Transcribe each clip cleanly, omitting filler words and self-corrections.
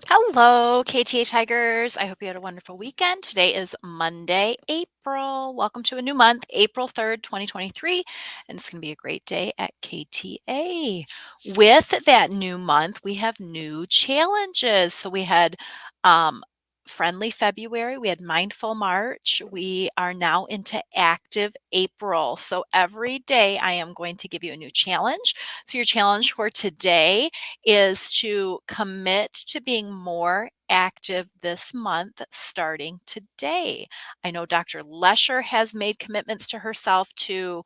Hello, KTA Tigers. I hope you had a wonderful weekend. Today is Monday, April. Welcome to a new month, April 3rd, 2023, and it's going to be a great day at KTA. With that new month, we have new challenges. So we had um, Friendly February, we had Mindful March. We are now into Active April. So every day I am going to give you a new challenge. So your challenge for today is to commit to being more active this month starting today. I know Dr. Lesher has made commitments to herself to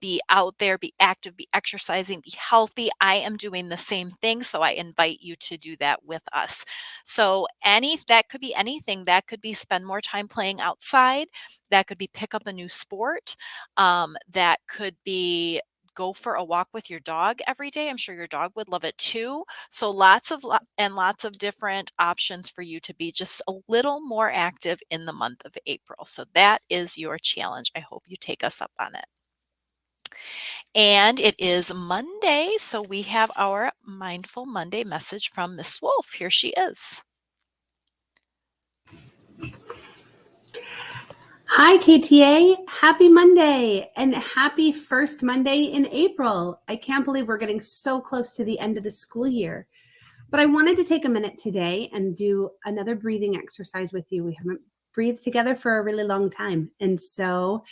be out there, be active, be exercising, be healthy. I am doing the same thing, so I invite you to do that with us. So that could be anything. That could be spend more time playing outside. That could be pick up a new sport. That could be go for a walk with your dog every day. I'm sure your dog would love it too. So lots of different options for you to be just a little more active in the month of April. So that is your challenge. I hope you take us up on it. And it is Monday, so we have our Mindful Monday message from Miss Wolf. Here she is. Hi, KTA. Happy Monday and happy first Monday in April. I can't believe we're getting so close to the end of the school year. But I wanted to take a minute today and do another breathing exercise with you. We haven't breathed together for a really long time. And so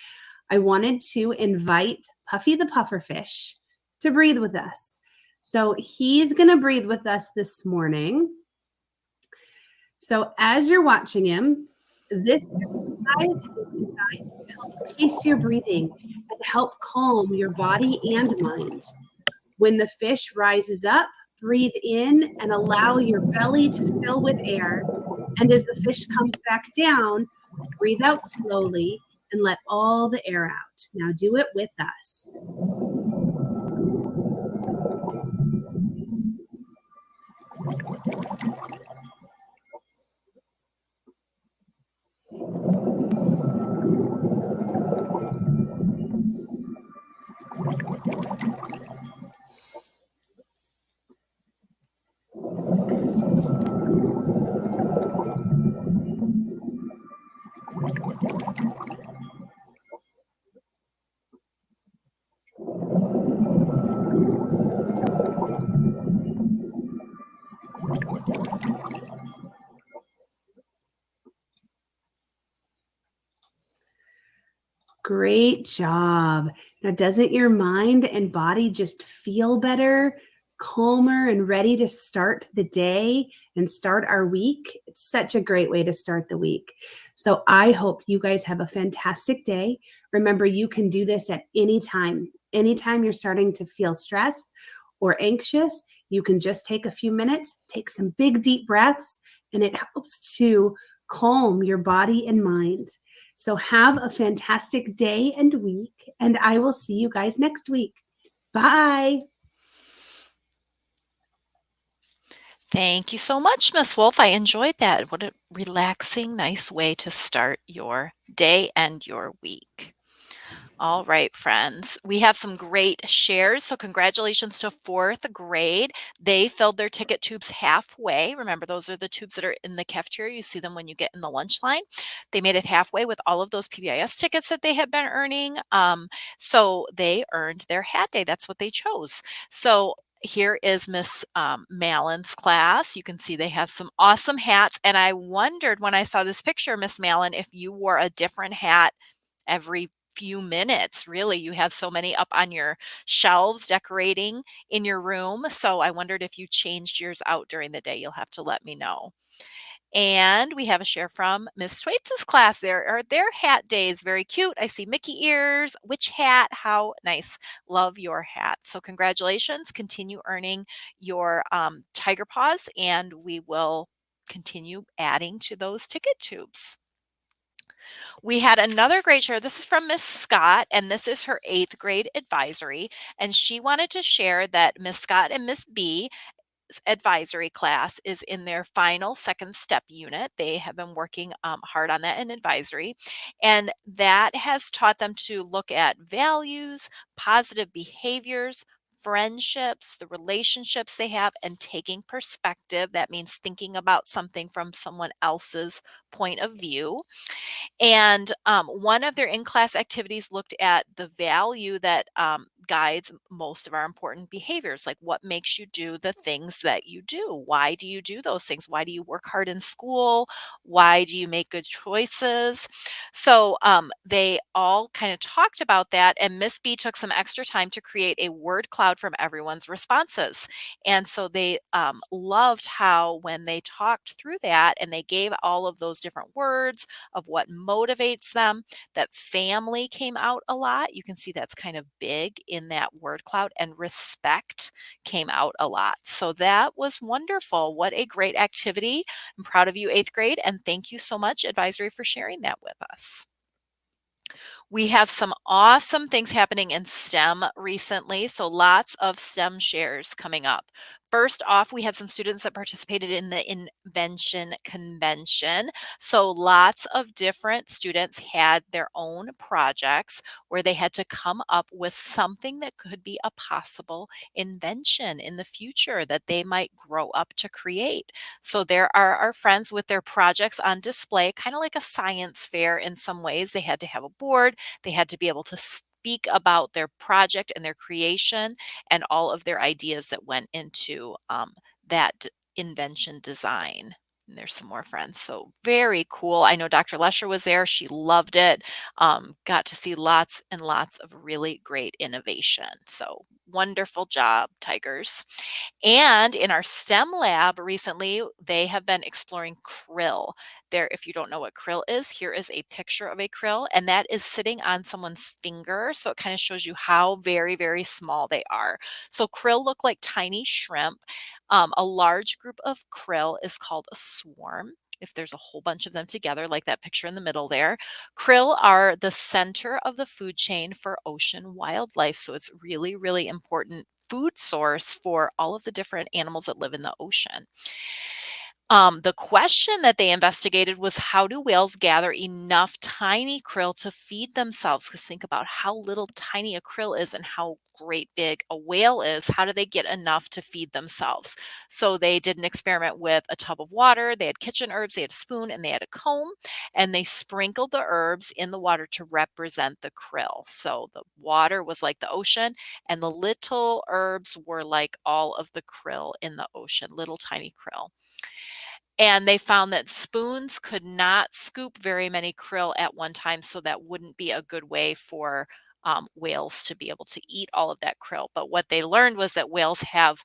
I wanted to invite Puffy the pufferfish to breathe with us. So he's going to breathe with us this morning. So as you're watching him, this exercise is designed to help pace your breathing and help calm your body and mind. When the fish rises up, breathe in and allow your belly to fill with air. And as the fish comes back down, breathe out slowly and let all the air out. Now do it with us. Great job. Now, doesn't your mind and body just feel better, calmer, and ready to start the day and start our week? It's such a great way to start the week. So I hope you guys have a fantastic day. Remember, you can do this at any time. Anytime you're starting to feel stressed or anxious, you can just take a few minutes, take some big, deep breaths, and it helps to calm your body and mind. So have a fantastic day and week, and I will see you guys next week. Bye. Thank you so much, Miss Wolf. I enjoyed that. What a relaxing, nice way to start your day and your week. All right, friends, we have some great shares. So congratulations to fourth grade. They filled their ticket tubes halfway. Remember, those are the tubes that are in the cafeteria. You see them when you get in the lunch line. They made it halfway with all of those PBIS tickets that they had been earning. So they earned their hat day. That's what they chose. So here is Miss Mallon's class. You can see they have some awesome hats. And I wondered when I saw this picture, Miss Mallon, if you wore a different hat every few minutes. Really, you have so many up on your shelves decorating in your room. So I wondered if you changed yours out during the day. You'll have to let me know. And we have a share from Miss Schweitz's class. There are their hat days. Very cute. I see Mickey ears. Which hat? How nice. Love your hat. So congratulations. Continue earning your tiger paws, and we will continue adding to those ticket tubes. We had another great share. This is from Miss Scott, and this is her 8th grade advisory. And she wanted to share that Miss Scott and Miss B advisory class is in their final second step unit. They have been working hard on that in advisory, and that has taught them to look at values, positive behaviors, friendships, the relationships they have, and taking perspective. That means thinking about something from someone else's point of view. And one of their in class activities looked at the value that guides most of our important behaviors, like what makes you do the things that you do. Why do you do those things? Why do you work hard in school? Why do you make good choices? So they all kind of talked about that. And Miss B took some extra time to create a word cloud from everyone's responses. And so they loved how when they talked through that and they gave all of those different words of what motivates them, that family came out a lot. You can see that's kind of big in that word cloud, and respect came out a lot. So that was wonderful. What a great activity. I'm proud of you, eighth grade, and thank you so much, Advisory, for sharing that with us. We have some awesome things happening in STEM recently, so lots of STEM shares coming up. First off, we had some students that participated in the Invention Convention. So lots of different students had their own projects where they had to come up with something that could be a possible invention in the future that they might grow up to create. So there are our friends with their projects on display, kind of like a science fair in some ways. They had to have a board, they had to be able to speak about their project and their creation and all of their ideas that went into that invention design. And there's some more friends. So very cool. I know Dr. Lesher was there. She loved it. Got to see lots and lots of really great innovation. So wonderful job, Tigers. And in our STEM lab recently, they have been exploring krill. There, if you don't know what krill is, here is a picture of a krill, and that is sitting on someone's finger. So it kind of shows you how very, very small they are. So krill look like tiny shrimp. A large group of krill is called a swarm. If there's a whole bunch of them together, like that picture in the middle there. Krill are the center of the food chain for ocean wildlife. So it's really, really important food source for all of the different animals that live in the ocean. The question that they investigated was, how do whales gather enough tiny krill to feed themselves? Because think about how little tiny a krill is and how great big a whale is. How do they get enough to feed themselves? So they did an experiment with a tub of water. They had kitchen herbs, they had a spoon, and they had a comb, and they sprinkled the herbs in the water to represent the krill. So the water was like the ocean, and the little herbs were like all of the krill in the ocean, little tiny krill. And they found that spoons could not scoop very many krill at one time, so that wouldn't be a good way for whales to be able to eat all of that krill. But what they learned was that whales have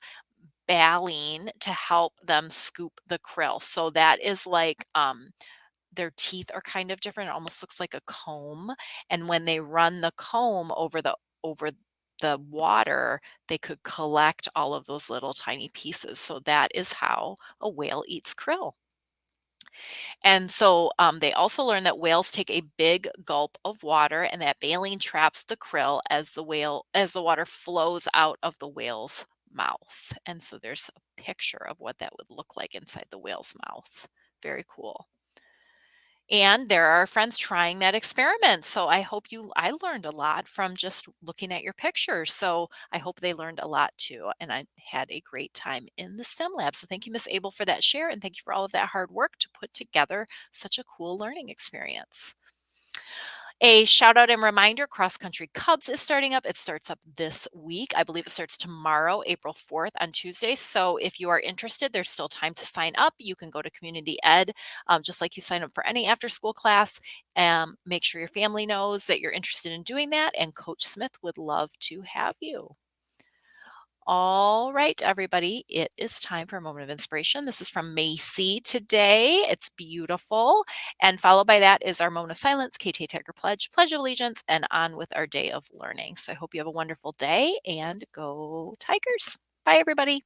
baleen to help them scoop the krill. So that is like their teeth are kind of different. It almost looks like a comb. And when they run the comb over the water, they could collect all of those little tiny pieces. So that is how a whale eats krill. And so they also learned that whales take a big gulp of water, and that baleen traps the krill as the water flows out of the whale's mouth. And so there's a picture of what that would look like inside the whale's mouth. Very cool. And there are friends trying that experiment. So I learned a lot from just looking at your pictures. So I hope they learned a lot too. And I had a great time in the STEM lab. So thank you, Miss Abel, for that share. And thank you for all of that hard work to put together such a cool learning experience. A shout out and reminder, Cross Country Cubs is starting up. It starts up this week. I believe it starts tomorrow, April 4th on Tuesday. So if you are interested, there's still time to sign up. You can go to Community Ed, just like you sign up for any after school class. Make sure your family knows that you're interested in doing that. And Coach Smith would love to have you. All right, everybody, it is time for a moment of inspiration. This is from Macy today. It's beautiful. And followed by that is our moment of silence, KTA Tiger Pledge, Pledge of Allegiance, and on with our day of learning. So I hope you have a wonderful day and go Tigers. Bye, everybody.